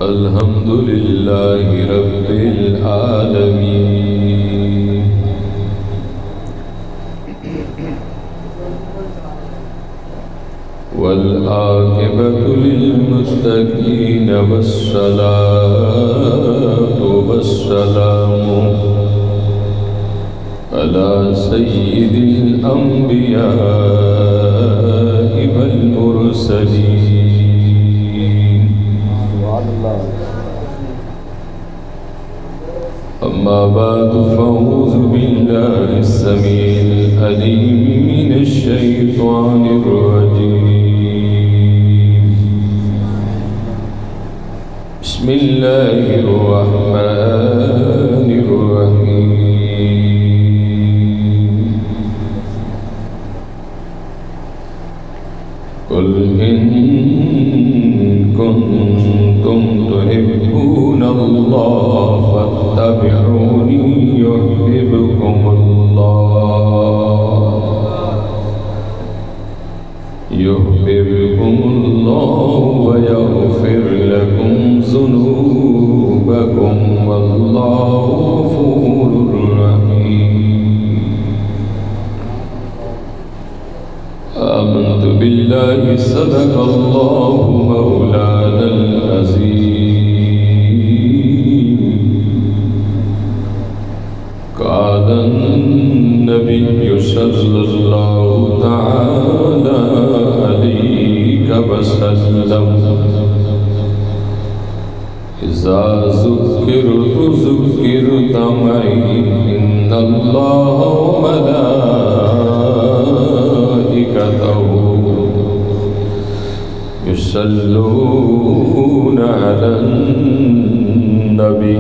الحمد للہ رب العالمین والعاقبۃ للمتقین والصلاة والسلام علی سید الانبیاء والمرسلین اما بعد فاعوذ باللہ السمیع العلیم من الشیطان الرجیم بسم اللہ الرحمن الرحیم قل ان کنتم تحبون اللہ فاتبعونی یحببکم اللہ ویغفر لکم ذنوبکم واللہ غفور رحیم آمنت باللہ صدق اللہ مولانا العظیم قال النبی صلی اللہ تعالی علیہ وسلم اذا ذکرت ذکرت معی ان اللہ وملائکتہ یصلون علی النبی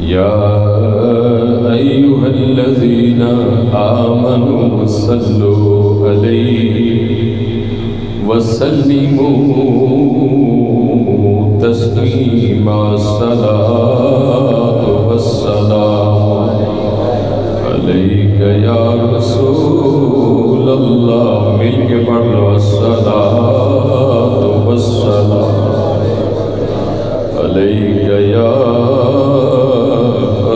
یا ایھا الذین آمنوا صلوا علیہ وسلموا تسلیما الصلاۃ والسلام علیک یا رسول اللہ مل کے پڑھ لو الصلاۃ والسلام علیک یا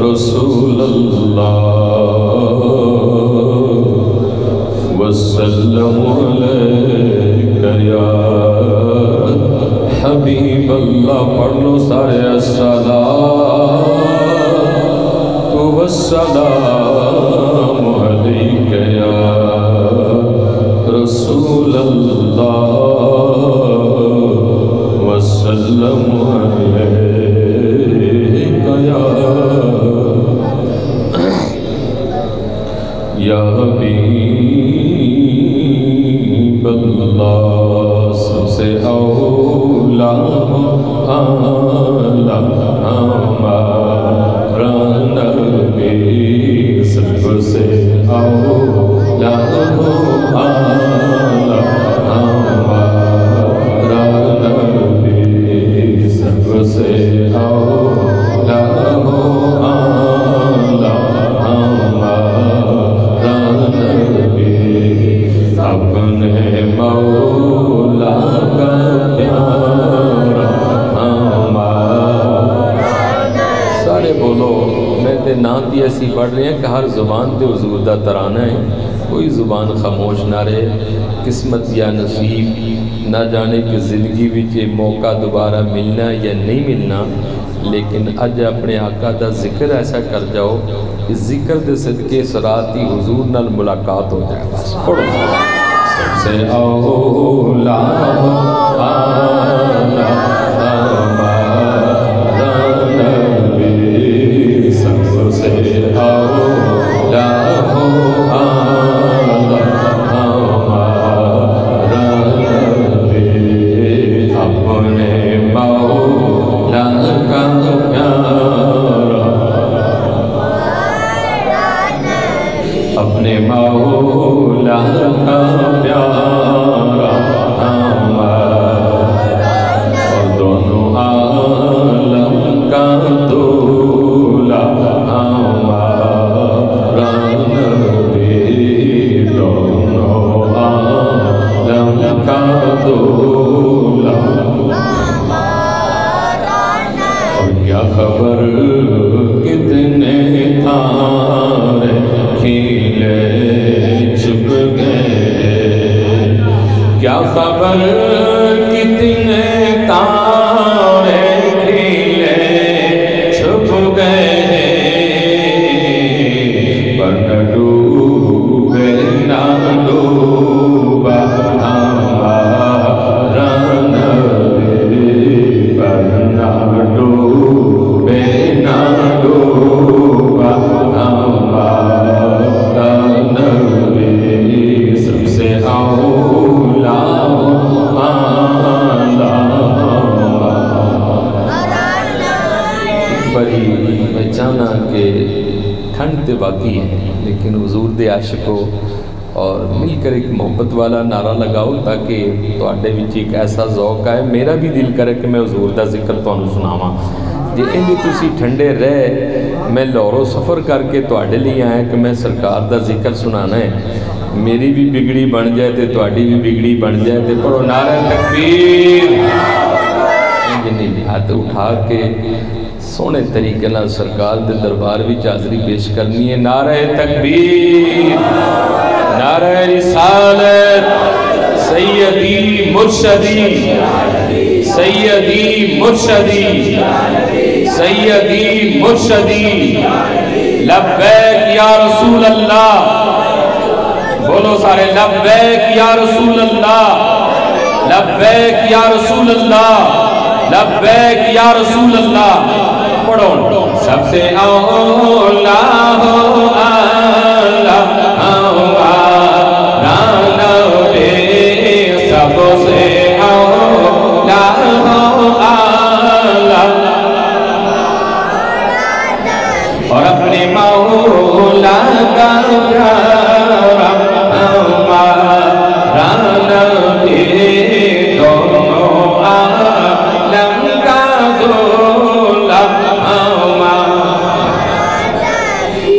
رسول اللہ وسلم علیک یا حبیب اللہ پڑھ لو سارے الصلاۃ والسلام علیک یا رسول اللہ وسلم علیک یا حبیب اللہ سب سے اولا ہمارا نبی سب سے اولا ہمارا نبی سب سے اولا اپنے مولا کا پیارا ہمارا سارے بولو میں تے نام دی ایسی پڑھ رہے ہیں کہ ہر زبان تے حضور دا ترانہ ہے کوئی زبان خاموش نہ رہے قسمت یا نصیب نہ جانے کہ زندگی وچ یہ موقع دوبارہ ملنا یا نہیں ملنا لیکن اج اپنے آقا دا ذکر ایسا کر جاؤ اس ذکر دے صدقے صراطی حضور نال ملاقات ہو جائے پڑھو سب سے اولا ہمارا نبی سب سے اولا ہمارا نبی اپنے مولا کا پیارا اپنے مولا کا پیارا ہمارا اور دونوں عالم کا دولا ہمارا نبی دونوں عالم دولا اور کیا خبر کتنے تارے کھیلے چھپ گئے کیا خبر کتنے تارے کھیلے چھپ گئے پر نہ ڈوبے نہ ڈوبا ہمارا نبی پر نہ ڈوبے نہ ڈوبا ہمارا نبی سب سے اولا بڑی میں چاہنا کہ ٹھنڈ تے واقعی ہے لیکن حضور دے عاشقوں اور مل کر ایک محبت والا نعرہ لگاؤ تاکہ تواڈے وچ ایک ایسا ذوق آئے میرا بھی دل کرے کہ میں حضور دا ذکر تانوں سناواں جے انج تسی ٹھنڈے رہ میں لاہوروں سفر کر کے تواڈے لیے آیا کہ میں سرکار دا ذکر سنانا ہے میری بھی بگڑی بن جائے تے تواڈی بھی بگڑی بن جائے تے پڑھو نعرہ تکبیر ہاتھ اٹھا کے سونے طریقے نال سرکار دے دربار وچ حاضری پیش کرنی ہے نعرہ تکبیر نعرہ رسالت سیدی مرشدی سیدی مرشدی سیدی مرشدی لبیک یا رسول اللہ بولو سارے لبیک یا رسول اللہ لبیک یا رسول اللہ لبیک یا رسول اللہ پڑھو سب سے اولا ہو اللہ ہمارا نبی سب سے اولا ہو اللہ اور اپنے مولا کا پیارا ہمارا نبی دونوں عالم کا دولا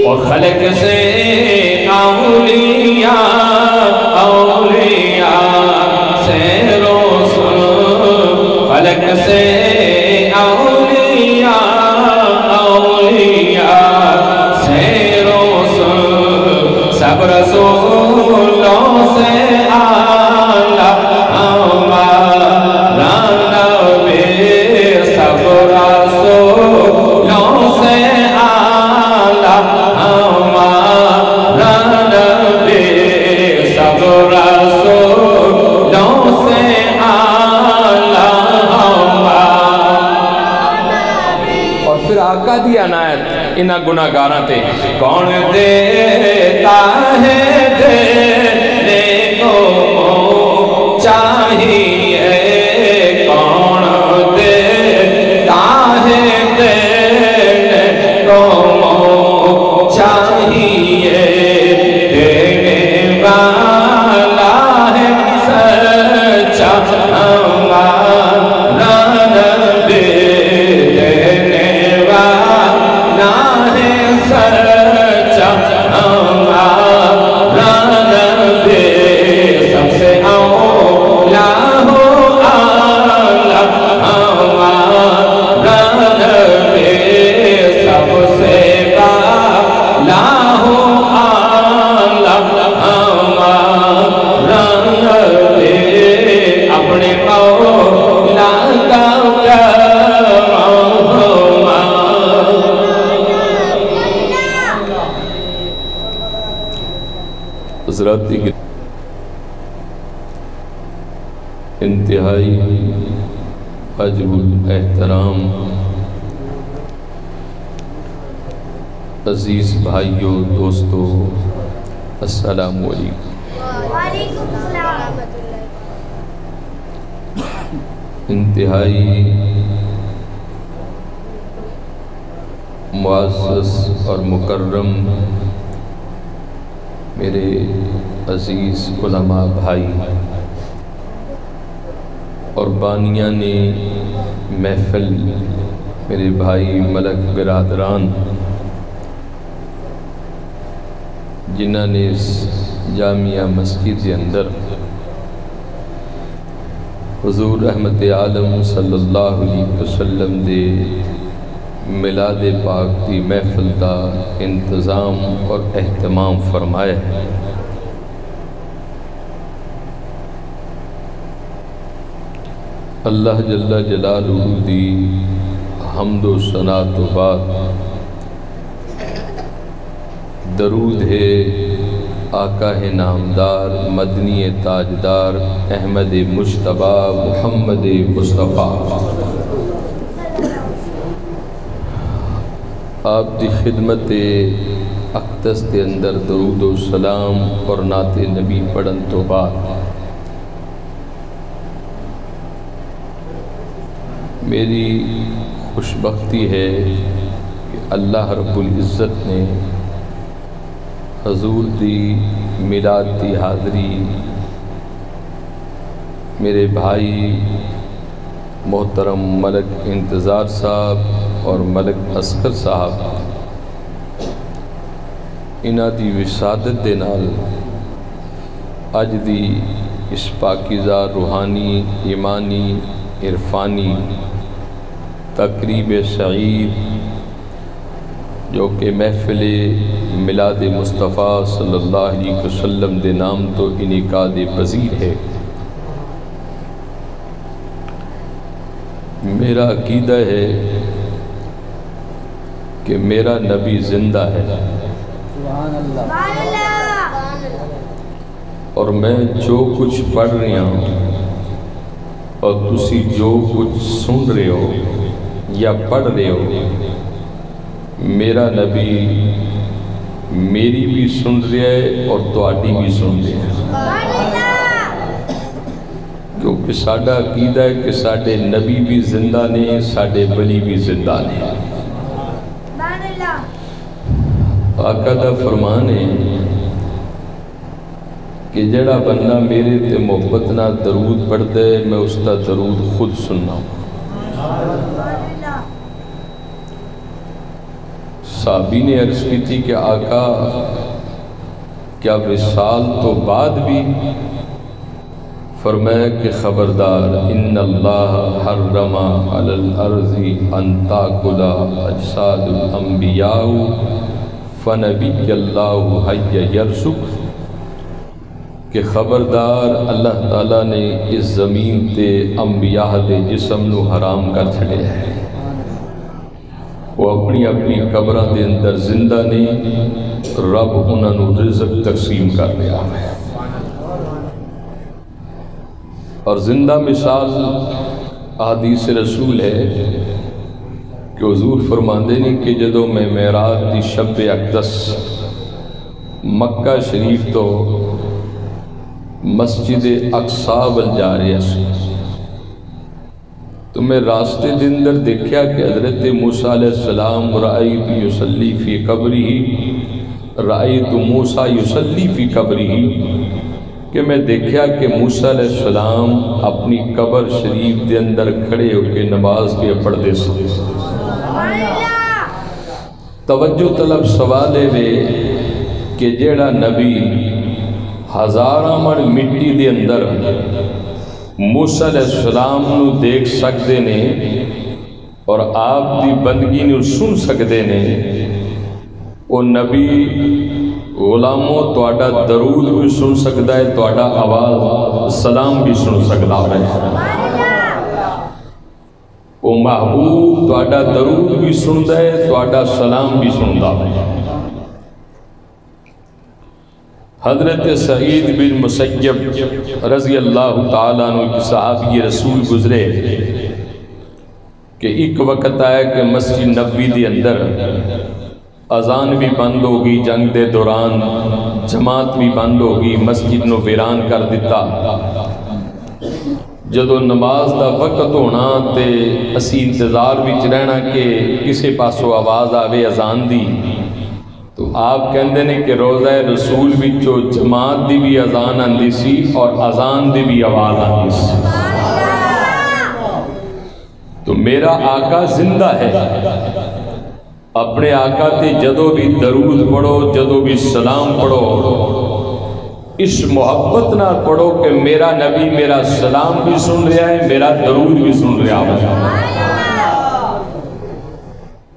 اور خلق سے اولیاء سے رسول خلق سے اولیاء سے رسول سب رسولوں سے اعلیٰ ہمارا نبی سب رسولوں سے اعلیٰ ہمارا نبی سب رسولوں سے اعلیٰ اور پھر آقا دی عنایت انہاں گناہگاراں تے کون دیتا ہے دینے کو چاہیے کون دیتا ہے دینے کو چاہیے دینے والا ہے سچا ہمارا نبی دینے والا ہے سچا ہمارا نبی سب سے اولا ہو اعلیٰ ہمارا نبی سب سے بالا ہو اعلیٰ ہمارا نبی اپنے مولا کا پیارا حضرات انتہائی واجب الاحترام عزیز بھائیوں دوستو السلام علیکم وعلیکم السلام انتہائی معزز اور مکرم میرے عزیز علماء بھائی اور بانیاں نے محفل میرے بھائی ملک برادران جنہاں نے اس جامعہ مسجد کے اندر حضور رحمت عالم صلی اللہ علیہ وسلم دے میلاد پاک دی محفل دا انتظام اور اہتمام فرمایا ہے۔ اللہ جل جلالہ دی حمد و ثنا تو بعد درود ہے آقا ہے نامدار مدنی تاجدار احمد مجتبی محمد مصطفیٰ۔ آپ دی خدمت اقدس کے اندر درود و سلام اور نعت نبی پڑھن تو بعد میری خوش بختی ہے کہ اللہ رب العزت نے حضور دی میلاد دی حاضری میرے بھائی محترم ملک انتظار صاحب اور ملک اصغر صاحب انہاں دی وسادت دے نال اج دی اس پاکیزہ روحانی ایمانی عرفانی تقریب سعید جو کہ محفل میلاد مصطفیٰ صلی اللہ علیہ وسلم دے نام تو انعقاد پذیر ہے۔ میرا عقیدہ ہے کہ میرا نبی زندہ ہے اور میں جو کچھ پڑھ رہا ہوں اور تسی جو کچھ سن رہے ہو یا پڑھ رہے ہو میرا نبی میری بھی سن رہا ہے اور تواڈی بھی سن رہا ہے، کیونکہ ساڈا عقیدہ ہے کہ ساڈے نبی بھی زندہ نے ساڈے ولی بھی زندہ نے۔ آقا دا فرمان ہے کہ جڑا بندہ میرے تے محبت نہ درود پڑھتا ہے میں اس کا درود خود سننا ہوں۔ صحابی نے عرض کی تھی کہ آقا کیا وصال تو بعد بھی؟ فرمایا کہ خبردار ان اللہ حرم علی الارض ان تاکل اجساد الانبیاء فنبی اللہ حی یرزق، کہ خبردار اللہ تعالیٰ نے اس زمین تے انبیاء دے جسم نو حرام کر چھڑے ہے، وہ اپنی اپنی قبروں دے اندر زندہ نہیں، رب انہاں نو رزق تقسیم کر رہا ہے۔ اور زندہ مثال حدیث رسول ہے کہ حضور فرماندے نے کہ جدو میں معراج دی شب اقدس مکہ شریف تو مسجد اقصی ول جا رہا سی تو میں راستے دے اندر دیکھیا کہ حضرت موسیٰ علیہ السلام رأیت یصلی فی قبرہ، رأیت موسیٰ یصلی فی قبرہ، کہ میں دیکھیا کہ موسیٰ علیہ السلام اپنی قبر شریف دے اندر کھڑے ہو کے نماز پہ پڑھ دے سکتے۔ توجہ طلب سوال ہے کہ جیڑا نبی ہزاراں من مٹی دے اندر موسیٰ علیہ السلام نو دیکھ سکتے نے اور آپ دی بندگی نو سن سکتے نے، وہ نبی غلاموں تواڈا درود بھی سن سکتا ہے، تواڈا آواز سلام بھی سن سکتا ہے، وہ محبوب تواڈا درود بھی سنتا ہے، تواڈا سلام بھی سنتا ہے۔ حضرت سعید بن مسیب رضی اللہ تعالیٰ عنہ کی صحابی رسول گزرے کہ ایک وقت آیا کہ مسجد نبوی دے اندر اذان بھی بند ہوگی، جنگ دے دوران جماعت بھی بند ہوگی، مسجد نو ویران کر دیتا۔ جدو نماز دا وقت ہونا تے اسی انتظار وچ رہنا کہ کسے پاسو آواز آوے اذان دی، تو آپ کہندے نے کہ روزہ رسول وچوں جماعت دی بھی اذان آندی سی اور اذان دی بھی آواز آندی سی۔ تو میرا آقا زندہ ہے، اپنے آقا تے جدو بھی درود پڑھو، جدو بھی سلام پڑھو، اس محبت نہ پڑھو کہ میرا نبی میرا سلام بھی سن رہا ہے، میرا درود بھی سن رہا ہے۔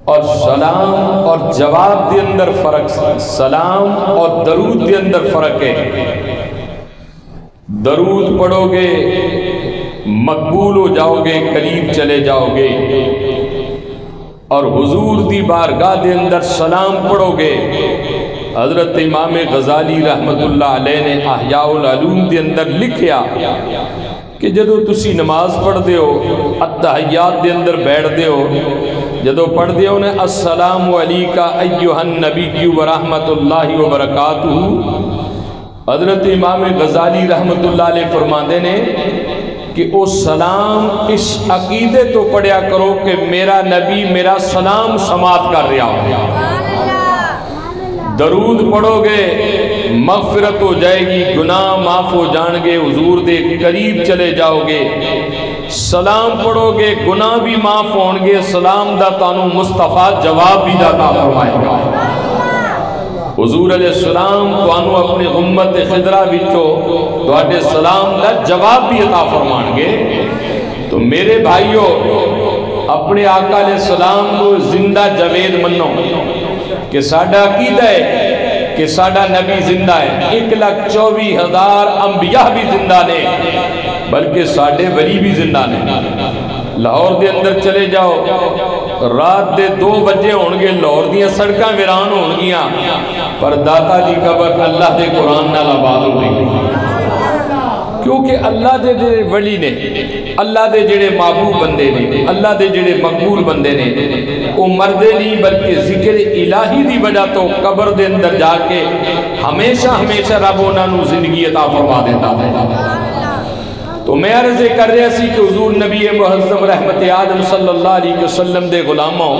اور سلام اور جواب دے اندر فرق، سلام اور درود دے اندر فرق ہے۔ درود پڑھو گے مقبول ہو جاؤ گے، قریب چلے جاؤ گے، اور حضور دی بارگاہ دے اندر سلام پڑھو گے۔ حضرت امام غزالی رحمت اللہ علیہ نے احیاء العلوم دے اندر لکھیا کہ جدو تسی نماز پڑھ دے ہو، التحیات دے اندر بیٹھ دے ہو، جدو پڑھ دے ہو نے السلام علیکہ ایہا النبی ورحمت اللہ وبرکاتہ، حضرت امام غزالی رحمت اللہ علیہ فرماندے نے کہ او سلام اس عقیدے تو پڑھیا کرو کہ میرا نبی میرا سلام سماعت کر رہا ہو۔ درود پڑھو گے مغفرت ہو جائے گی، گناہ معاف ہو جان گے، حضور دے قریب چلے جاؤ گے۔ سلام پڑھو گے گناہ بھی معاف ہون گے، سلام دا تانوں مصطفیٰ جواب بھی عطا فرمائے گا۔ حضور علیہ السلام تانوں اپنے امت خضرہ وچوں تواڈے سلام دا جواب بھی عطا فرمان گے۔ تو میرے بھائیو، اپنے آقا علیہ السلام کو زندہ جاوید منو کہ ساڈا عقیدہ ہے کہ ساڈا نبی زندہ ہے۔ 1,24,000 انبیاء بھی زندہ نے، بلکہ ساڈے ولی بھی زندہ نے۔ لاہور دے اندر چلے جاؤ، رات دے 2 بجے ہون گے، لاہور دیاں سڑکاں ویران ہون گیاں، پر داتا دی قبر اللہ دے قرآن نال آباد ہو گئی، کیونکہ اللہ دے جڑے ولی نے، اللہ دے جڑے محبوب بندے نے، اللہ دے جڑے مقبول بندے نے، وہ مردے نہیں بلکہ ذکر الہی دی وجہ تو قبر دے اندر جا کے ہمیشہ ہمیشہ رب انہاں نوں زندگی عطا فرما دیتا ہے۔ تو میں عرض کر رہا سی کہ حضور نبی معظم رحمت عالم صلی اللہ علیہ وسلم دے غلاموں،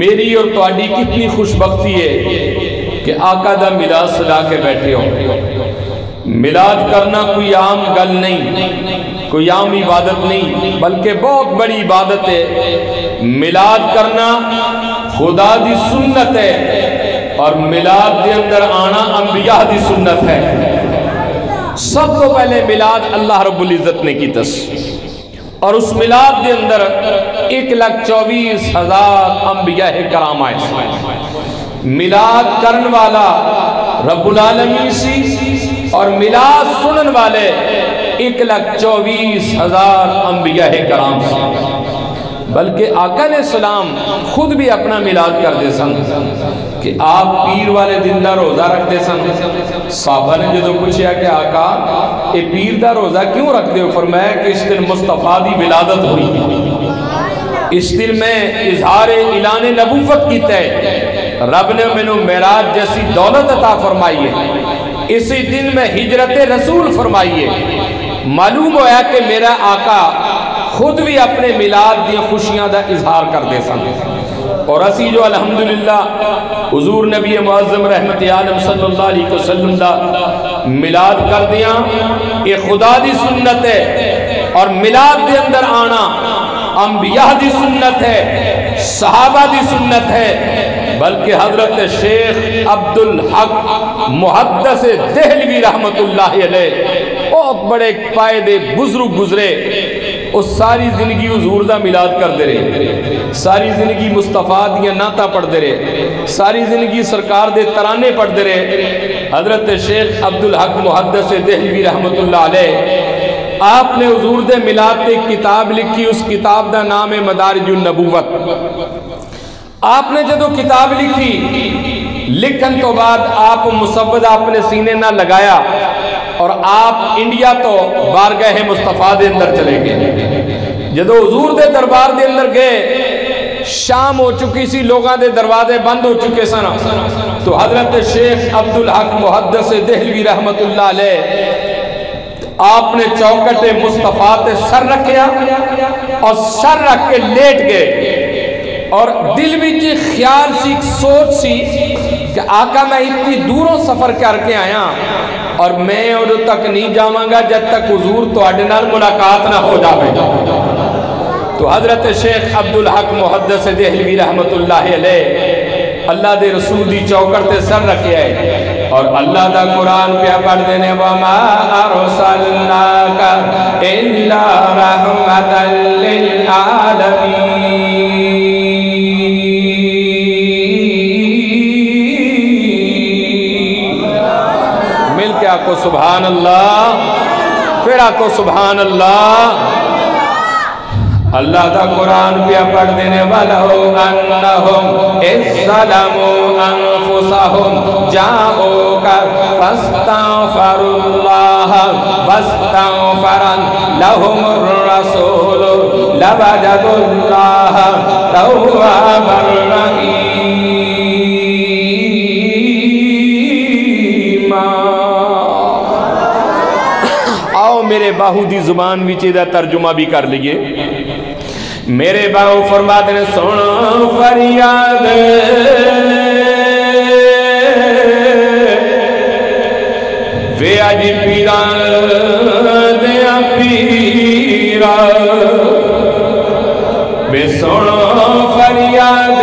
میری اور تواڈی کتنی خوش بختی ہے کہ آقا دا میلاد سجا کے بیٹھے ہو۔ میلاد کرنا کوئی عام گل نہیں، کوئی عام عبادت نہیں، بلکہ بہت بڑی عبادت ہے۔ میلاد کرنا خدا دی سنت ہے، اور میلاد دے اندر آنا انبیاء دی سنت ہے۔ سب تو پہلے میلاد اللہ رب العزت نے کی تس، اور اس میلاد دے اندر 1,24,000 انبیاء کرام آئے۔ میلاد کرن والا رب العالمین سی، اور میلاد سنن والے 1,24,000 انبیاء کرام سی۔ بلکہ آقا علیہ السلام خود بھی اپنا میلاد کر دے سن کہ آپ پیر والے دن دا روزہ رکھ دے سن۔ صحابہ نے جدو پوچھا کہ آقا اے پیر دا روزہ کیوں رکھ دے ہو؟ فرمایا کہ اس دن مصطفیٰ دی ولادت ہوئی، اس دن میں اظہار اعلان نبوت کیتا ہے، رب نے میں معراج جیسی دولت عطا فرمائی ہے، اسی دن میں ہجرت رسول فرمائی ہے۔ معلوم ہوا کہ میرا آقا خود بھی اپنے میلاد دی خوشیاں دا اظہار کر دے سن، اور اسی جو الحمدللہ حضور نبی معظم رحمت عالم صلی اللہ علیہ وسلم دا میلاد کر دیا، یہ خدا دی سنت ہے، اور میلاد دے اندر آنا انبیاء دی سنت ہے، صحابہ دی سنت ہے، بلکہ حضرت شیخ عبدالحق محدث دہلوی رحمت اللہ علیہ بہت بڑے قائد بزرگ گزرے، اس ساری زندگی حضور دا میلاد کر دے رہے، ساری زندگی مصطفیٰ دیاں نعتاں پڑھ دے رہے، ساری زندگی سرکار دے ترانے پڑھ دے رہے۔ حضرت شیخ عبدالحق محدث دہلوی رحمت اللہ علیہ، آپ نے حضور دے میلاد پہ ایک کتاب لکھی، اس کتاب دا نام ہے مدارج النبوت۔ آپ نے جدو کتاب لکھی، لکھن تو بعد آپ مسودہ اپنے سینے نہ لگایا، اور آپ انڈیا تو بارگاہ مصطفیٰ دے اندر چلے گئے۔ جدو حضور دے دربار دے اندر گئے، شام ہو چکی سی، لوگاں دے دروازے بند ہو چکے سن، تو حضرت شیخ عبدالحق محدث دہلوی رحمت اللہ علیہ آپ نے چوکٹ مصطفیٰ تے سر رکھیا، اور سر رکھ کے لیٹ گئے، اور دل بھی جی خیال سی، سوچ سی کہ آقا میں اتنی دوروں سفر کر کے آیا، اور میں ادھر تک نہیں جاواں گا جب تک حضور تواڈے نال ملاقات نہ ہو جاوے۔ تو حضرت شیخ عبدالحق محدث دہلوی رحمت اللہ علیہ اللہ دے رسول دی چوکر تے سر رکھے آئے، اور اللہ دا قرآن پہ پڑھ دینے وَمَا أَرْسَلْنَاكَ إِلَّا رَحْمَةً لِلْعَالَمِينَ۔ مل کے آکو سبحان اللہ، پھر آکو سبحان اللہ۔ اللہ دا قرآن پہ پڑھ دینے وَلَوْ أَنَّهُمْ إِذْ ظَلَمُوا أَنفُسَهُمْ جَاءُوكَ فَاسْتَغْفَرُوا اللَّهَ وَاسْتَغْفَرَ لَهُمُ الرَّسُولُ لَوَجَدُوا اللَّهَ تَوَّابًا رَحِيمًا۔ آؤ میرے باہو دی زبان وچ دا ترجمہ بھی کر لیے۔ میرے باہو فرماتے ہیں سن فریاد وے اج پیران دیا پیرا وے سن فریاد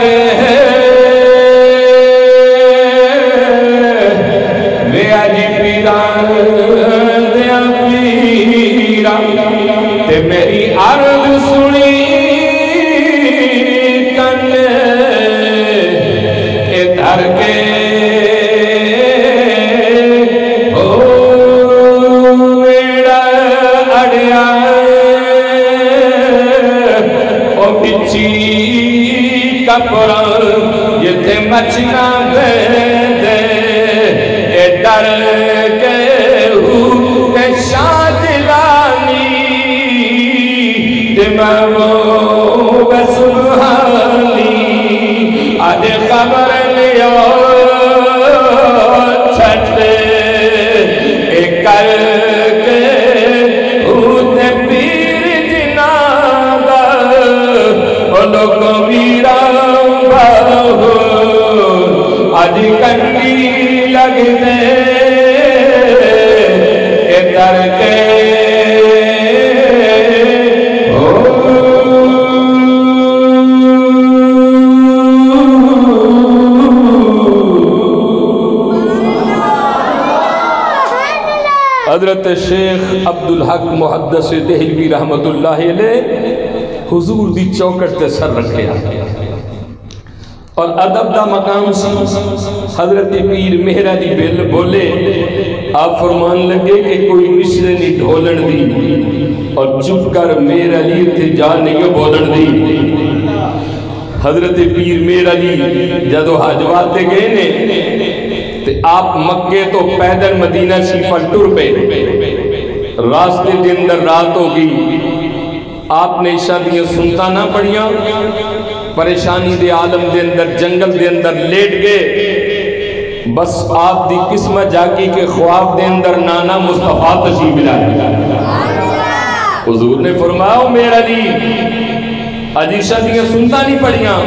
وے اج پیران دیا پیرا تے میری عرض سنی کے ویڑا اڑیا او بچی کپڑا جتھے مچنا دے اے ڈر کے کہ شاہ دلانی دماغو بسبحانی آج خبر چھٹے کر کے ہوتے پیر جنادہ لوگ میرا بہو آج کنڈی لگ دے در کے حضرت شیخ عبدالحق محدث دہلوی رحمت اللہ علیہ حضور دی چوکٹ تے سر رکھے اور ادب دا مقام سی حضرت پیر مہرہ دی بل بولے آپ فرمان لگے کہ کوئی مشرے نہیں ڈھولن دی اور چپ کر میرا لی تے جان نہیں بولن دی۔ حضرت پیر میرا لی جدو حجوات دے گئے نے تے آپ مکے تو پیدل مدینہ شریفہ ٹر پہ راستے دے اندر رات ہوگی آپ نے عشاء دیاں سنتا نہ پڑھیاں پریشانی دے عالم دے اندر جنگل دے اندر لیٹ گئے بس آپ دی قسمت جاکی کے خواب دے اندر نانا مصطفیٰ تشریف لائے حضور نے فرمایا میرا دی عشاء دیاں سنتا نہیں پڑھیاں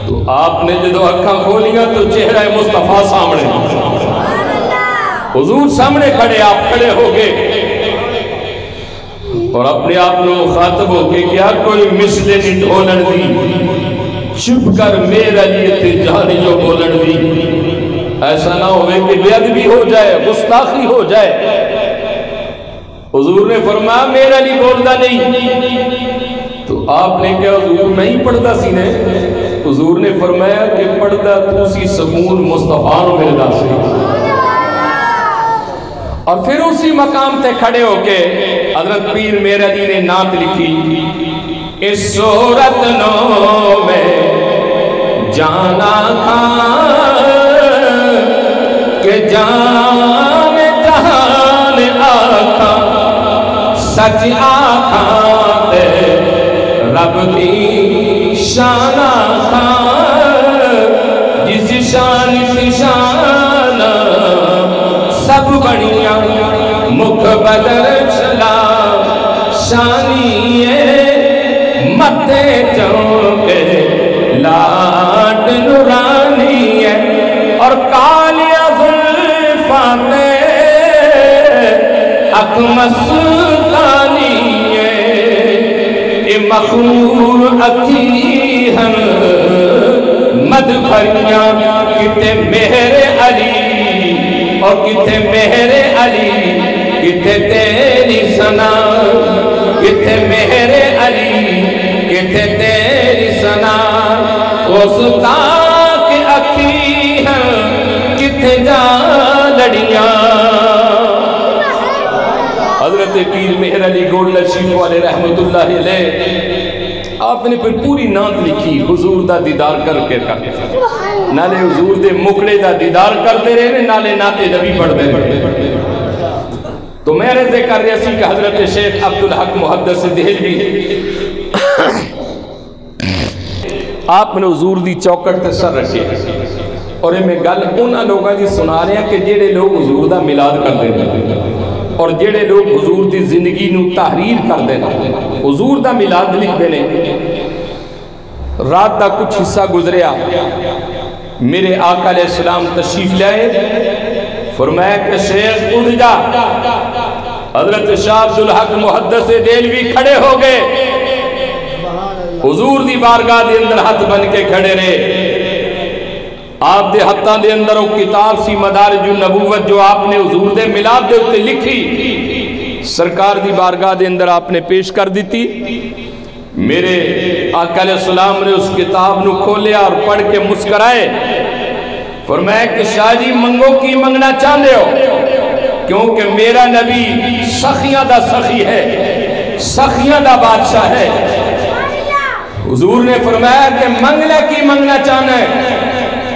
تو آپ نے جدو اکھاں کھولیاں تو چہرہ مصطفیٰ سامنے حضور سامنے کھڑے آپ کھڑے ہو گئے اور اپنے آپ نے مخاطب ہو کے کیا کوئی مثل نہیں ڈھولن دی چھپ کر میرا لیے جہانی جو بولن دی ایسا نہ ہوئے کہ بے ادبی ہو جائے گستاخی ہو جائے۔ حضور نے فرمایا میرا لیے بولتا نہیں تو آپ نے کیا حضور نہیں پڑھتا سی نے حضور نے فرمایا کہ پڑھتا تو سی سکون مصطفیٰ ملدا سے اور پھر اسی مقام تے کھڑے ہو کے حضرت پیر میرا علی نے نعت لکھی اس صورت نو میں جانا کھان کہ جان جہان آکھا سچ آکھا دے رب دی شان آکھا جس شان شان سب بڑیاں مکھ بدر چلا شانی متے چونکے لاٹ نورانی ہے اور کالیا ظلفاتے اک مستانی ہے اے مخمور اکی ہم مد بھریاں کتے مہر علی اور کتھے میرے علی کتھے تیری ثنا کتھے میرے علی کتھے تیری ثنا اس تاک اکھی ہیں کتھے جا لڑیاں حضرت پیر مہر علی گولڈ شیف والے رحمت اللہ علیہ آپ نے پھر پوری نعت لکھی حضور دا دیدار کر کے کرتے نالے حضور دے مکڑے دا دیدار کرتے رہے نالے نعت نبی پڑھتے رہے تو میں رضے کر رہا سی کہ حضرت شیخ عبدالحق محدث دہلوی آپ نے حضور دی چوکٹ تے سر رکھے اور میں گل انہاں لوگاں دی سنا رہے ہیں کہ جڑے لوگ حضور دا میلاد کر دے اور جڑے لوگ حضور دی زندگی نو تحریر کر دے حضور دا میلاد لکھ دے رات دا کچھ حصہ گزریا میرے آقا علیہ السلام تشریف لائے فرمایا کہ شیخ اٹھ جا حضرت شاہ عبدالحق محدث دہلوی کھڑے ہو گئے حضور دی بارگاہ دے اندر ہاتھ بن کے کھڑے رہے آپ دے ہتھاں دے اندر وہ کتاب سی مدارج النبوت جو آپ نے حضور دے میلاد دے اتے لکھی سرکار دی بارگاہ دے اندر آپ نے پیش کر دیتی میرے آقا علیہ السلام نے اس کتاب نو کھولیا اور پڑھ کے مسکرائے فرمایا کہ شاہ جی منگو کی منگنا چاہتے ہو کیونکہ میرا نبی سخیاں دا سخی ہے سخیاں دا بادشاہ ہے حضور نے فرمایا کہ منگنا کی منگنا چاہنا ہے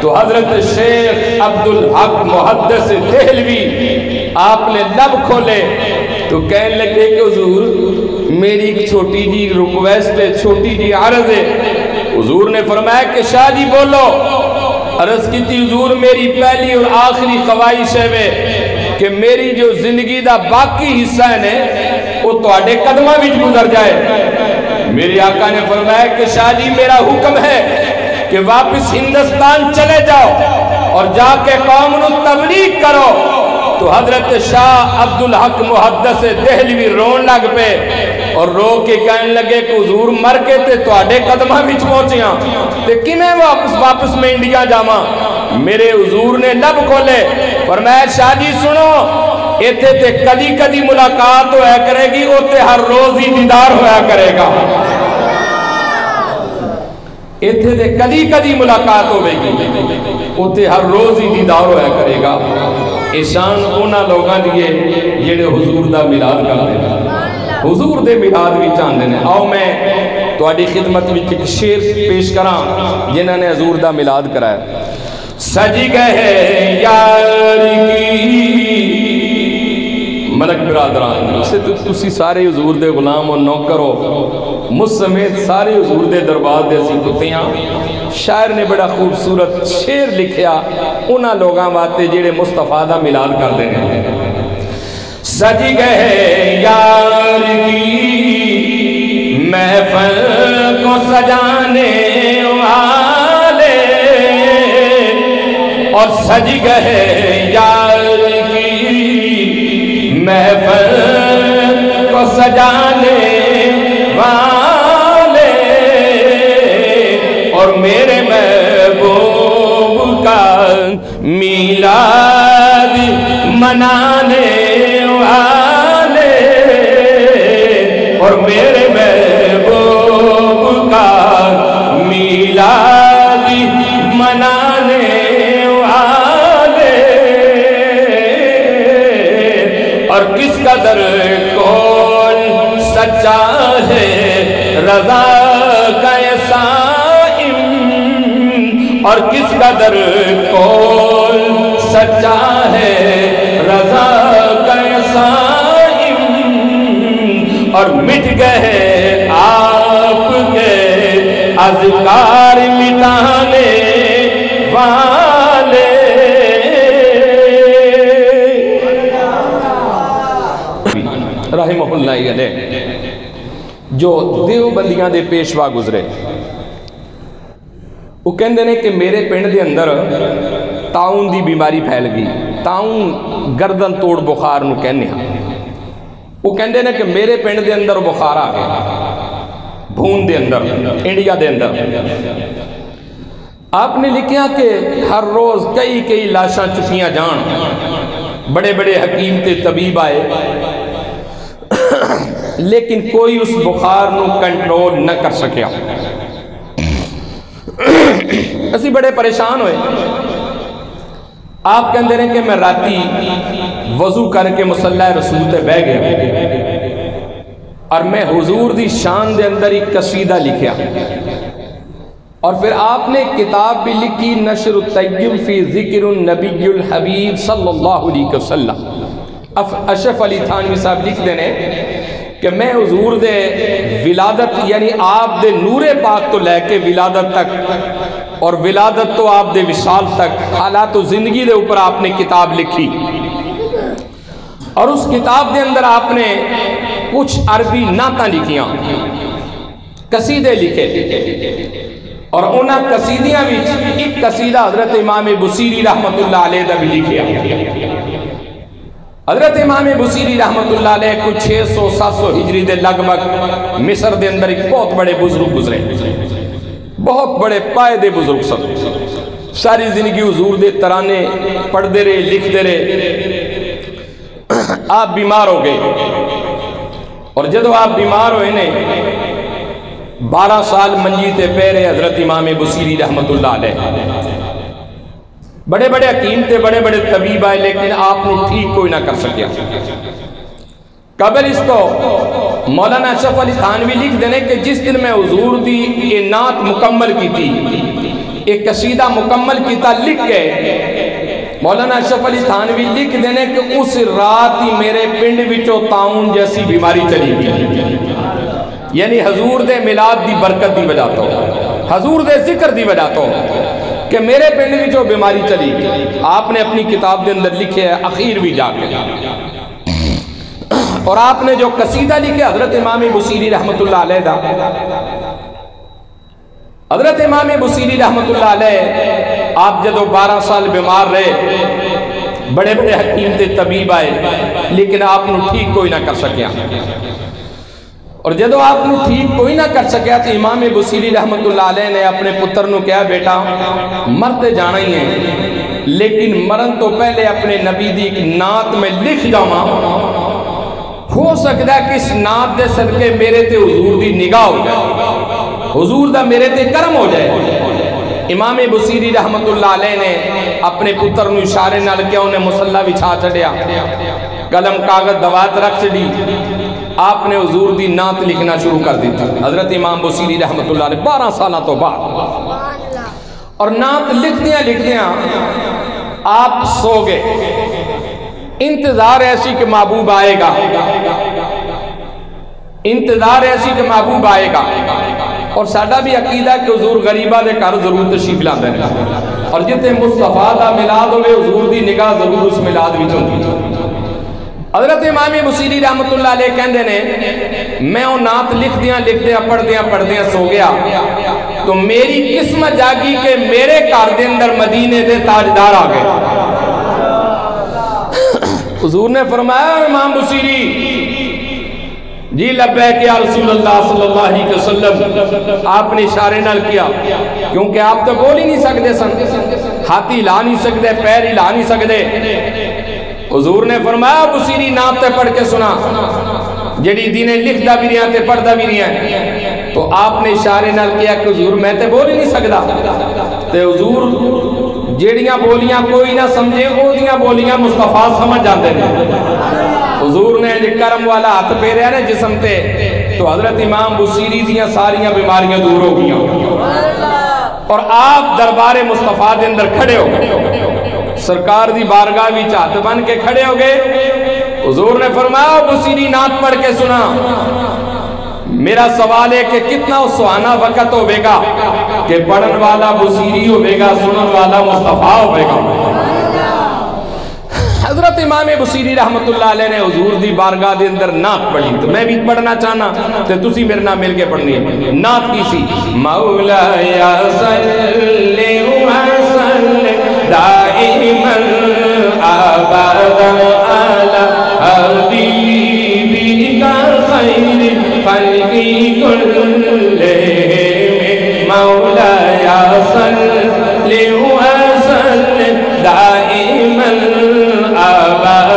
تو حضرت شیخ عبدالحق محدث دہلوی آپ نے لب کھولے تو کہنے لگے کہ حضور میری ایک چھوٹی جی ریکویسٹ ہے چھوٹی جی عرض ہے حضور نے فرمایا کہ شاہ جی بولو عرض کی تھی حضور میری پہلی اور آخری خواہش ہے کہ میری جو زندگی دا باقی حصہ ہے وہ تواڈے قدمہ وچ گزر جائے میرے آقا نے فرمایا کہ شاہ جی میرا حکم ہے کہ واپس ہندوستان چلے جاؤ اور جا کے قوم نو تبلیغ کرو تو حضرت شاہ عبدالحق محدث دہلوی رون لگ پے اور رو کے کہنے لگے کہ حضور مر کے تے تواڈے قدمہ وچ پہنچیاں تے کیویں واپس میں انڈیا جاواں میرے حضور نے لب کھولے فرمایا شاہ جی سنو ایتھے تے کدی کدی ملاقات ہویا کرے گی اوتے ہر روز ہی دیدار ہویا کرے گا ایتھے تے کدی کدی ملاقات ہوئے گی اوتے ہر روز ہی دیدار ہویا کرے گا احسان انہاں لوگاں دیئے جڑے حضور دا میلاد کرتے ہیں حضور دے میلاد بھی چاہتے ہیں آؤ میں تواڈی خدمت وچ ایک شعر پیش کراں جنہاں نے حضور دا میلاد کرایا سج گئے یار کی ملک برادران اسے تسی سارے حضور دے غلام و نوکر ہو مجھ سمیت سارے حضور دے دربار دے سی کتیاں شاعر نے بڑا خوبصورت شعر لکھیا انہاں لوگاں باتے جڑے مصطفیٰ دا میلاد کر دینے سج گئے یار کی محفل کو سجانے والے اور سج گئے یار کی محفل کو سجانے والے اور میرے محبوب کا میلاد منانے والے اور میرے محبوب کا میلاد منانے والے اور کس قدر کون سچا ہے رضا کا صائم اور کس قدر کون سچا ہے رضا کا صائم اور مٹ گئے آپ کے اذکار مٹانے والے رحمہ اللہ علیہ جو دیوبندیاں دے پیشوا گزرے وہ کہندے نے کہ میرے پنڈ دے اندر تعاون دی بیماری پھیل گئی تعاون گردن توڑ بخار نو کہنے ہیں وہ کہندے نے کہ میرے پنڈ دے اندر بخار آ گیا بھون دے اندر انڈیا دے اندر آپ نے لکھیا کہ ہر روز کئی لاشاں چکیاں جان بڑے بڑے حکیم تے طبیب آئے، لیکن کوئی اس بخار نو کنٹرول نہ کر سکیا۔ اسی بڑے پریشان ہوئے۔ آپ کہندے رہے کہ میں راتی وضو کر کے مصلی رسول تے بہ گیا اور میں حضور دی شان دے اندر ایک قصیدہ لکھیا، اور پھر آپ نے کتاب بھی لکھی نشر الطیب فی ذکر النبی الحبیب صلی اللہ علیہ وسلم۔ اشرف علی تھانوی صاحب لکھ دینے کہ میں حضور دے ولادت یعنی آپ دے نور پاک تو لے کے ولادت تک اور ولادت تو آپ دے وصال تک حالات و زندگی دے اوپر آپ نے کتاب لکھی، اور اس کتاب دے اندر آپ نے کچھ عربی نعتاں لکھیاں، قصیدے لکھے، اور انہاں قصیدیاں وچ ایک قصیدہ حضرت امام بصیری رحمت اللہ علیہ دا بھی لکھیا۔ حضرت امام بصیری رحمت اللہ علیہ کچھ 600-700 ہجری دے لگ بھگ مصر دے اندر ایک بہت بڑے بزرگ گزرے، بہت بڑے پائے بزرگ سب، ساری زندگی حضور دے ترانے پڑھ دے رہے، لکھ دے رہے۔ آپ بیمار ہو گئے، اور جدو آپ بیمار ہوئے نے 12 سال منجی تے پہرے حضرت امام بصیری رحمت اللہ علیہ، بڑے بڑے حکیم تے بڑے بڑے طبیب آئے، لیکن آپ نے ٹھیک کوئی نہ کر سکیا۔ قبل اس تو مولانا اشرف علی تھانوی لکھ دینے کہ جس دن میں حضور دی یہ نعت مکمل کی تھی، ایک قصیدہ مکمل کی تھا لکھ کے، مولانا اشرف علی تھانوی لکھ دینے کہ اس رات ہی میرے پنڈ وچوں طاعون جیسی بیماری چلی گئی، یعنی حضور دے میلاد دی برکت دی وجہ تو، حضور دے ذکر دی وجہ تو کہ میرے پنڈ وچوں بیماری چلی گئی۔ آپ نے اپنی کتاب دے اندر لکھے ہے اخیر بھی جا کے، اور آپ نے جو قصیدہ لکھے حضرت امام بصیری رحمت اللہ علیہ دا، حضرت امام بصیری رحمت اللہ علیہ آپ جدو 12 سال بیمار رہے، بڑے بڑے حکیم تے طبیب آئے، لیکن آپ نے ٹھیک کوئی نہ کر سکیا، اور جدو آپ نے ٹھیک کوئی نہ کر سکیا تو امام بصیری رحمت اللہ علیہ نے اپنے پتر نو کہا بیٹا مرتے جانا ہی ہے، لیکن مرن تو پہلے اپنے نبی دی ایک نعت میں لکھ جاواں، ہو سکتا ہے کہ اس نعت دے صدقے میرے تے حضور دی نگاہ ہو جائے، حضور دا میرے تے کرم ہو جائے۔ امام بصیری رحمت اللہ علیہ نے اپنے پتر نو اشارے نال کیا، انہیں مصلی بچھا چڑیا، قلم کاغذ دوات رکھ چڑی، آپ نے حضور دی نعت لکھنا شروع کر دی تھی۔ حضرت امام بصیری رحمت اللہ علیہ 12 سالہ تو بعد، اور نعت لکھدیاں آپ سو گئے۔ انتظار ایسی کہ محبوب آئے گا، انتظار ایسی کہ محبوب آئے گا، اور ساڈا بھی عقیدہ کہ حضور غریبہ دے گھر ضرور تشریف لاندے ہیں، اور جتے مصطفیٰ دا میلاد ہوئے حضور دی نگاہ ضرور اس میلاد وچ ہوندی۔ حضرت امام بصیری رحمت اللہ علیہ کہندے نے میں وہ نعت لکھ دیاں پڑھ دیاں سو گیا، تو میری قسمت جاگی کہ میرے گھر دے اندر مدینے دے تاجدار آ گئے۔ حضور نے فرمایا امام بصیری جی لبیک یا رسول اللہ صلی اللہ علیہ وسلم، آپ نے اشارے نال کیا، کیونکہ آپ تو بول ہی نہیں سکتے سن، ہاتھی ہلا نہیں سکتے، پیر ہلا نہیں سکتے۔ حضور نے فرمایا بصیری نعت تے پڑھ کے سنا، جڑی دینے لکھدا بھی رہا تے پڑھدا بھی رہا، تو آپ نے اشارے نال کیا کہ حضور میں تے بول ہی نہیں سکتا، تے حضور جیڑیاں بولیاں کوئی نہ سمجھے، او دیاں بولیاں مصطفیٰ سمجھ جاندے ہیں۔ حضور نے کرم والا ہاتھ پھیریا نا جسم تے، تو حضرت امام بصیری دیاں ساریاں بیماریاں دور ہو گئیں، اور آپ دربار مصطفیٰ دے اندر کھڑے ہو گئے، سرکار دی بارگاہ وچ ہاتھ بن کے کھڑے ہو گئے۔ حضور نے فرمایا بصیری نعت پڑھ کے سنا، میرا سوال ہے کہ کتنا سہانا وقت ہوئے گا کہ پڑھن والا بصیری ہوئے گا، سنن والا مصطفیٰ ہوئے گا۔ حضرت امام بصیری رحمت اللہ علیہ نے حضور دی بارگاہ دے اندر نعت پڑھی، تو میں بھی پڑھنا چاہنا تو تسی میرے نام مل کے پڑھنی ہے۔ نعت کی سی مولایا صلی وسلم دائما ابدا علی حبیبک خیر خلق کلہم مولایا صلی وسلم دائما ابدا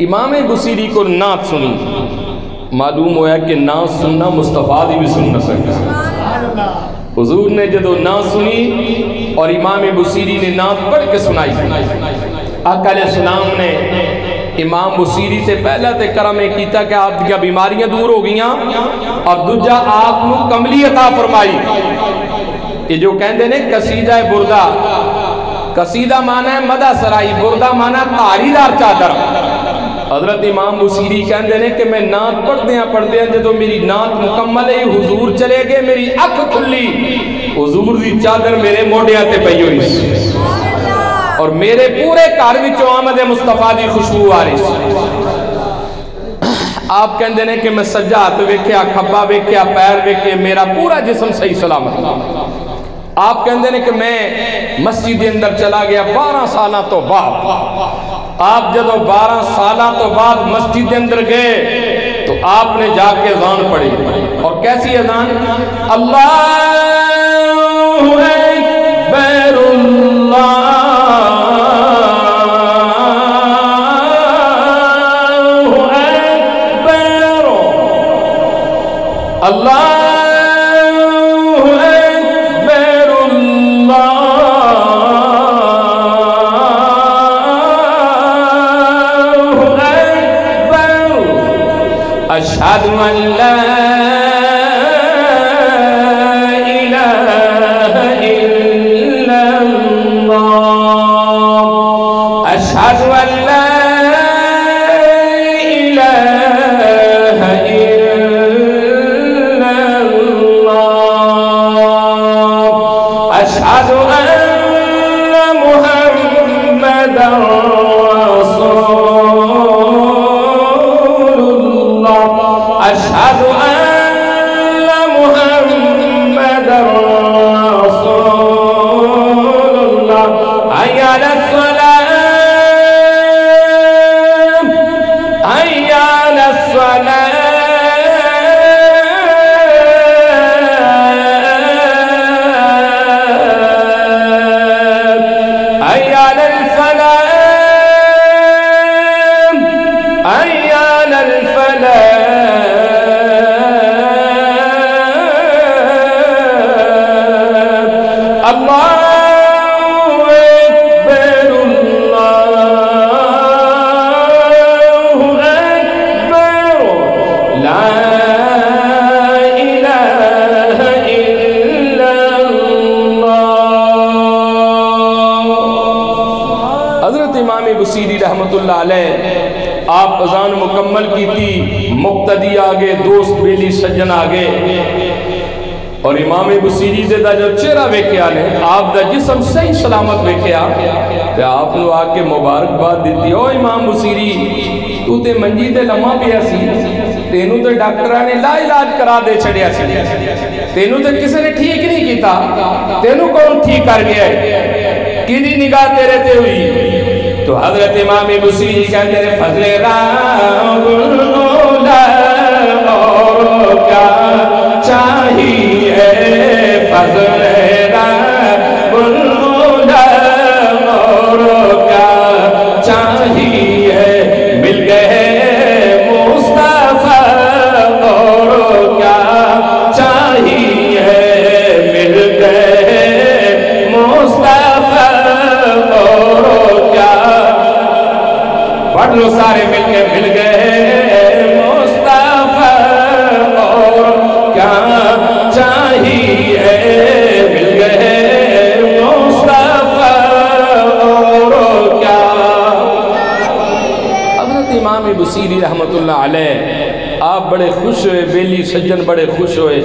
امام بصیری کو نعت سنی، معلوم ہوا کہ نعت سننا مصطفیٰ دی بھی سننا سکتا۔ حضور نے جدو نعت سنی اور امام بصیری نے نعت پڑھ کے سنائی، آقا علیہ السلام نے امام بصیری سے پہلا تے کرم کیتا کہ آپ کی بیماریاں دور ہو گئیاں، اور دوجا آپ نو کملی عطا فرمائی۔ یہ جو کہندے نے قصیدہ بردہ، قصیدہ معنی ہے مدح سرائی، بردہ معنی ہے تاریدار چادر۔ حضرت امام بصیری کہندے نے کہ میں نعت پڑھ دیاں جدو میری نعت مکمل ہے، حضور چلے گئے، میری اکھ کھلی، حضور دی چادر میرے موڈیاں تے پئی ہوئی سی، اور میرے پورے گھر وچوں آمد مصطفیٰ دی خوشبو آ رہی سی۔ آپ کہندے نے کہ میں سجا ہاتھ ویکھیا، کھبا ویکھیا، پیر ویکھے، میرا پورا جسم صحیح سلامت۔ آپ کہندے نے کہ میں مسجد اندر چلا گیا 12 سالہ تو بعد۔ آپ جدو 12 سالہ تو بعد مسجد اندر گئے تو آپ نے جا کے اذان پڑھی، اور کیسی اذان؟ اللہ اکبر اللہ اکبر، اللہ أشهد أن لا إله إلا الله، أشهد أن لا إله إلا الله، أشهد أن محمدا أشهد أن محمدا رسول الله، حي على الصلاة، حي على الصلاة، حي على الفلاح، حي على الفلاح، بصیری رحمت اللہ علیہ آپ اذان مکمل کی تھی، مقتدی آگے، دوست بیلی سجن آگے، اور امام بصیری دے دا جو چہرہ ویکھیا نے، آپ دا جسم صحیح سلامت ویکھیا، تے آپ نو آکے مبارکباد دیتی، او امام بصیری تو تے منجی تے لمحہ پیا سی، تینو تے ڈاکٹرہ نے لا علاج کرا دے چھڑیا سی، تینو تے کسے نے ٹھیک نہیں کیتا، تینو کون ٹھیک کر گیا ہے، کیدی نگاہ تیرے تے ہوئی؟ تو حضرت امام بصیری کہتے ہیں فضل رب الاولا اور کیا چاہیے، فضل رب الاولا اور کیا چاہیے، مل گئے مصطفیٰ اور کیا چاہیے، مل گئے مصطفیٰ اور کیا، پڑھ لو سارے مل گئے مصطفیٰ اور کیا چاہیے، مل گئے مصطفیٰ اور کیا۔ حضرت امام بصیری رحمت اللہ علیہ آپ بڑے خوش ہوئے، بیلی سجن بڑے خوش ہوئے،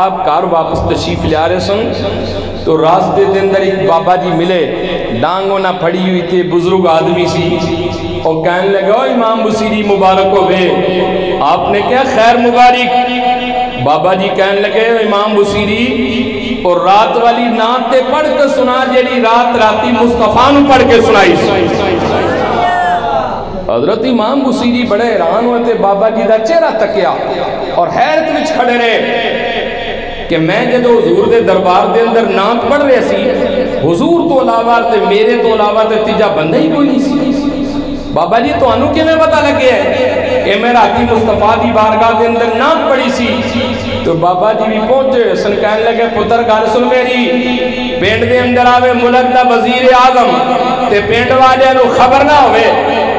آپ کار واپس تشریف لے آ رہے سن تو راستے دے اندر ایک بابا جی ملے، ڈانگوں نہ پھڑی ہوئی تھے، بزرگ آدمی سی، اور کہنے لگا امام بصیری مبارک ہوئے، آپ نے کیا خیر مبارک؟ بابا جی کہنے لگے امام بصیری اور رات والی نعت تے پڑھ کے سنا جیلی رات راتی مصطفیٰ نو پڑھ کے سنائی سی۔ حضرت امام بصیری بڑے حیران ہوئے تھے، بابا جی دا چہرہ تکیا اور حیرت وچ کھڑے رہے کہ میں جدو حضور دے دربار دے اندر نعت پڑھ رہے سی، حضور تو علاوہ تے میرے تو علاوہ تے تیجا بندہ ہی کوئی نہیں سی۔ بابا جی تو انو کیوں پتہ لگے ہے کہ میرا حتی مصطفیٰ دی بارگاہ دے اندر نام پڑی سی تو بابا جی بھی پہنچے سن کہنے لگے پتر گال سن میری پینڈ دے اندر آوے ملک دا وزیر اعظم تے پینڈ والے نو خبر نہ ہوئے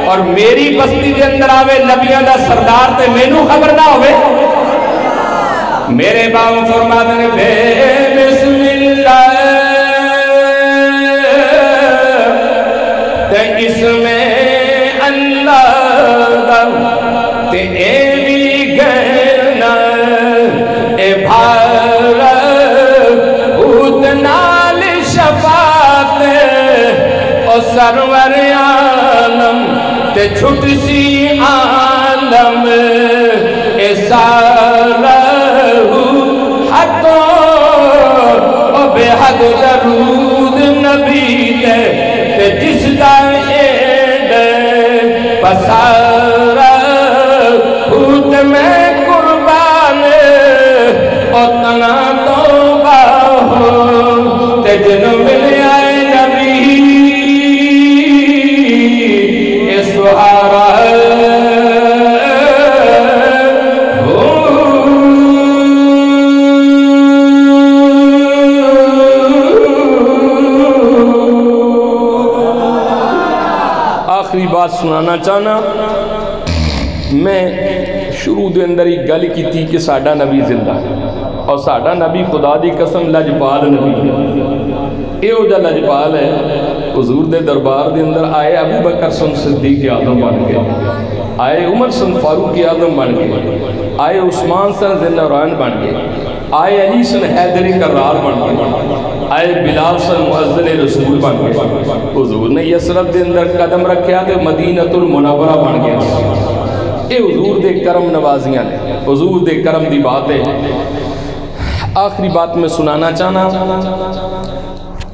اور میری بستی دے اندر آوے نبیان دا سردار تے مینو خبر نہ ہوئے میرے باؤں فرما دنے بسم اللہ تے اس میں اللہ دا تے اے بھی گہنا اے بھارا اتنال شفاعت او سرور عالم تے چھٹ سی عالم اے سارا حتوں او بے حد درود نبی تے جس دا اینڈ پسارا ہوت میں قربان او تنا توبہ ہو تے جنو ملے آئے نبی اے سہارا آخری بات سنانا چاہنا میں شروع دے اندر ایک گل کی تھی کہ ساڑھا نبی زندہ ہے اور ساڑھا نبی خدا دی قسم لجپال نبی ہے اے ہو جا لجپال ہے حضور دے دربار دے اندر آئے ابو بکر سن صدیق اعظم بن گئے آئے عمر سن فاروق اعظم بن گئے آئے عثمان سن ذوالنورین بن گئے آئے علی سن حیدر کرار بن گئے آئے بلال سن مؤذن رسول بن گئے حضور نے یسرب دے اندر قدم رکھیا تے مدینہ المنورہ بن گیا اے حضور دے کرم نوازیاں نے حضور دے کرم دی بات ہے آخری بات میں سنانا چاہنا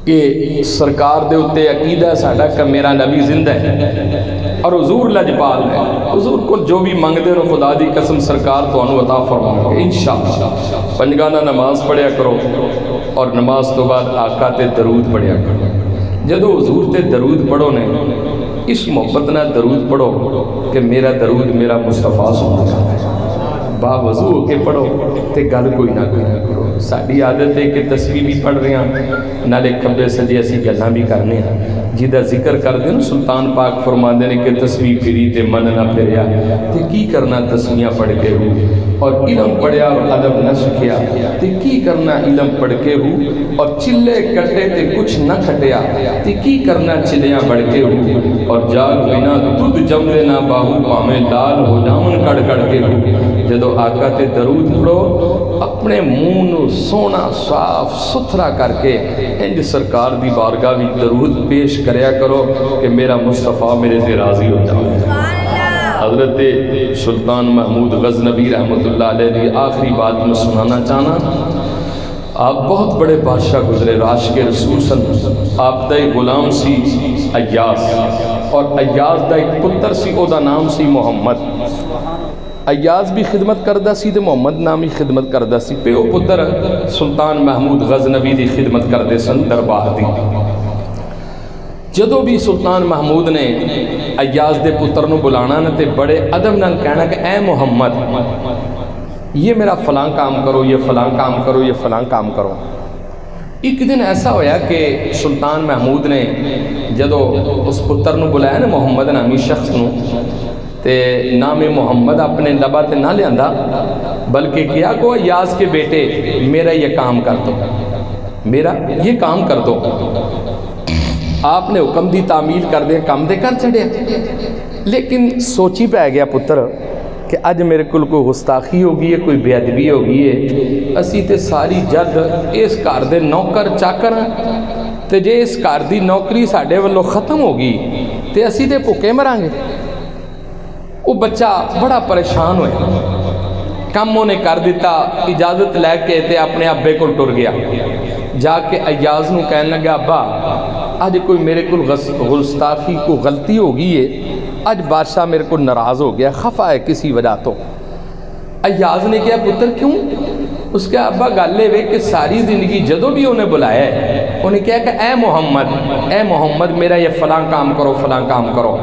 کہ سرکار دے اتے عقیدہ ساڑھا کہ میرا نبی زندہ ہے اور حضور لجپال ہے حضور کو جو بھی مانگ دے رو خدا دی قسم سرکار تو انو عطا فرمائے گا انشاءاللہ پنجگانہ نماز پڑھیا کرو اور نماز تو بعد آقا تے درود پڑھیا کرو جدو حضور تے درود پڑھو نے اس محبت نہ درود پڑھو کہ میرا درود میرا مصطفیٰ سننا چاہتا ہے باوضو ہو کے پڑھو تے گل کوئی نہ کرو ساڑھی عادت ہے کہ تسبیح بھی پڑھ رہے ہیں نالے کھبے سجے ایسی گلنا بھی کرنے ہیں جیدہ ذکر کر دیں سلطان پاک فرما دینے کہ تسبیح پھری تے من نہ پھریا تے کی کرنا تسبیحاں پڑھ کے ہو اور علم پڑھیا اور ادب نہ سکھیا تے کی کرنا علم پڑھ کے ہو اور چلے کٹے تے کچھ نہ کھٹیا تے کی کرنا چلیاں بڑھ کے ہو اور جاگ بنا دودھ جم لینا باہو پامیں لال ہو جامن کڑ کڑ کے ہو جدو آقا تے درود پڑھو اپنے منہ سونا صاف ستھرا کر کے انج سرکار دی بارگاہ بھی درود پیش کریا کرو کہ میرا مصطفیٰ میرے تے راضی ہو جائے حضرت سلطان محمود غزنوی رحمت اللہ علیہ دی آخری بات میں سنانا چاہنا آپ بہت بڑے بادشاہ گزرے راش کے رسول صلی آپ دا ایک غلام سی ایاز اور ایاز دا ایک پتر سی او دا نام سی محمد ایاز بھی خدمت کردہ سی تے محمد نامی خدمت کردہ سی پیو پتر سلطان محمود غزنوی دی خدمت کردے سن دربار دی جدو بھی سلطان محمود نے ایاز دے پتر نو بلانا نا تے بڑے ادب نال کہنا کہ اے محمد یہ میرا فلاں کام کرو یہ فلاں کام کرو یہ فلاں کام کرو ایک دن ایسا ہویا کہ سلطان محمود نے جدو اس پتر نو بلایا نا محمد نامی شخص نو تے نام محمد اپنے لبا تے نہ لیاندہ بلکہ کیا کو ایاز کے بیٹے میرا یہ کام کر دو میرا یہ کام کر دو آپ نے حکم دی تعمیل کر دیں کام دے کر چڑھے لیکن سوچی پہ گیا پتر کہ اج میرے کل کوئی گستاخی ہوگی ہے کوئی بے ادبی ہوگی ہے اسی تے ساری جد اس کار دے نوکر چاکر تے جے اس کار دی نوکری ساڑھے والو ختم ہوگی تے اسی تے پکے مران گے وہ بچہ بڑا پریشان ہوئے کم انہیں کر دیتا اجازت لے کے تے اپنے ابے کو ٹر گیا جا کے ایاز نو کہنے لگا ابا آج کوئی میرے کو گستاخی کو غلطی ہوگی ہے آج بادشاہ میرے کو ناراض ہو گیا خفا ہے کسی وجہ تو ایاز نے کہا پتر کیوں اس کے ابا گالے وے کہ ساری زندگی جدو بھی انہیں بلایا ہے انہیں کہا کہ اے محمد میرا یہ فلاں کام کرو فلاں کام کرو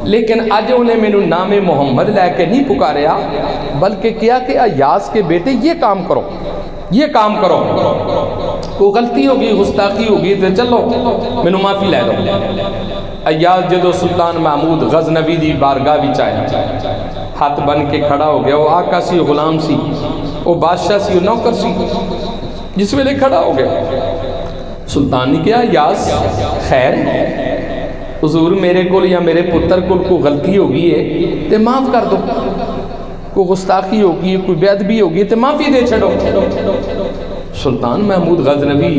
لیکن اج انہیں میں نام محمد لے کے نہیں پکاریا بلکہ کیا کہ ایاز کے بیٹے یہ کام کرو کوئی غلطی ہوگی گستاخی ہوگی تو چلو میں معافی لے دو ایاز جدو سلطان محمود غزنوی دی بارگاہ وچ آیا ہاتھ بن کے کھڑا ہو گیا وہ آقا سی غلام سی وہ بادشاہ سی وہ نوکر سی جس ویلے کھڑا ہو گیا سلطان نے کہا ایاز خیر حضور میرے کو یا میرے پتر کو کوئی غلطی ہوگی ہے تو معاف کر دو کوئی گستاخی ہوگی کوئی بے ادبی ہوگی تو معافی دے چھڑو سلطان محمود غزنوی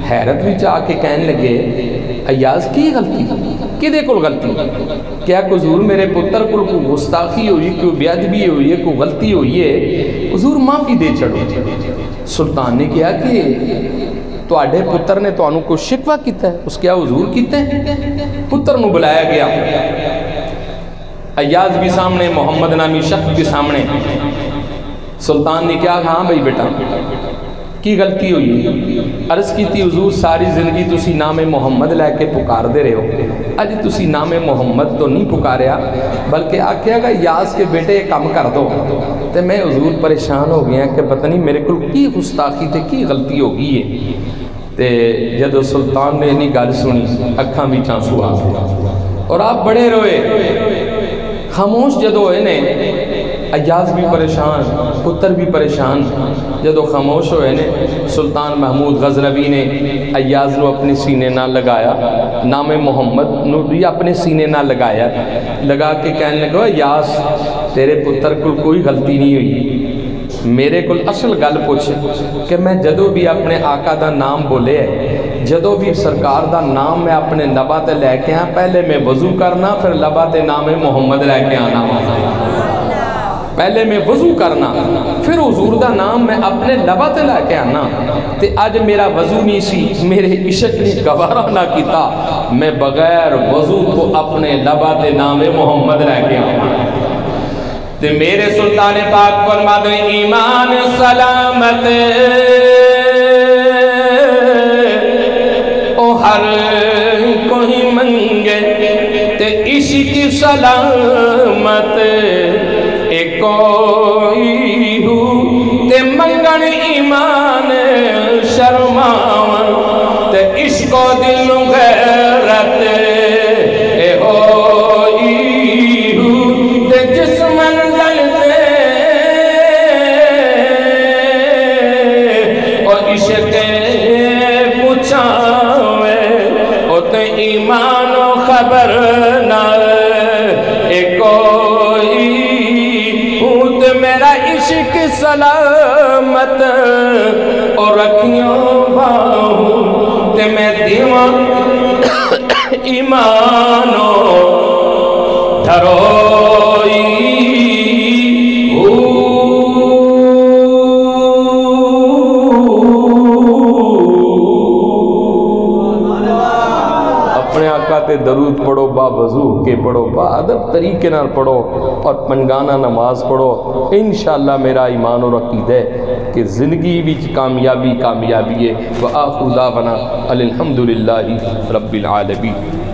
حیرت وچ آ کے کہنے لگے ایاز کی غلطی کدے کول غلطی کیا حضور میرے پتر کو کوئی گستاخی ہوئی کوئی بے ادبی ہوئی ہے کوئی غلطی ہوئی ہے حضور معافی دے چھڑو سلطان نے کہا کہ تواڈے پتر نے تانوں کو شکوہ کیتا ہے اس کیا حضور کیتا ہے پتر نو بلایا گیا ایاز بھی سامنے محمد نامی شخص بھی سامنے سلطان نے کہا ہاں بھائی بیٹا کی غلطی ہوئی عرض کی تھی حضور ساری زندگی تسی نام محمد لے کے پکار دے رہے ہو اج تسی نام محمد تو نہیں پکاریا بلکہ آکھیا گا ایاز کے بیٹے یہ کام کر دو تو میں حضور پریشان ہو گیا کہ پتہ نہیں میرے کو کی گستاخی تے کی غلطی ہو گئی ہے تے جدو سلطان نے نہیں گل سنی اکھاں بھی آنسو آ گئے اور آپ بڑے روئے خاموش جدو ہوئے نے ایاز بھی پریشان پتر بھی پریشان جدو خاموش ہوئے نے سلطان محمود غزنوی نے ایاز نو اپنے سینے نہ لگایا نام محمد نو بھی اپنے سینے نہ لگایا لگا کے کہنے لگا ایاز تیرے پتر کو کوئی غلطی نہیں ہوئی میرے کو اصل گل پوچھ کہ میں جدو بھی اپنے آقا دا نام بولے جدو بھی سرکار دا نام میں اپنے لبا تے لے کے آنا پہلے میں وضو کرنا پھر لبا تے نام محمد لے کے آنا پہلے میں وضو کرنا پھر حضور دا نام میں اپنے لبا تے لے کے آنا تے آج میرا وضو نہیں سی میرے عشق نے گوارا نہ کیتا میں بغیر وضو تو اپنے لبا تے نام محمد لے کے آنا تے میرے سلطان پاک فرما دے ایمان سلامت او ہر کوئی منگے تے عشق سلامت اے کوئی ہو تے منگن ایمان شرمان تے عشق و دل غیرت اے ہوئی ہو تے جس منزل تے اور عشق پوچھاوے او تے ایمان و خبر نہ اے کوئی میرا عشق سلامت اور رکھیوں باہوں تے میں دیوان ایمانو دھروئی اپنے آقا تے درود پڑھو با وضو کے پڑھو با ادب طریقے نال پڑھو اور پنجگانہ نماز پڑھو انشاءاللہ میرا ایمان و عقیدہ ہے کہ زندگی وچ کامیابی ہے وآخر دعوانا الحمدللہ رب العالمین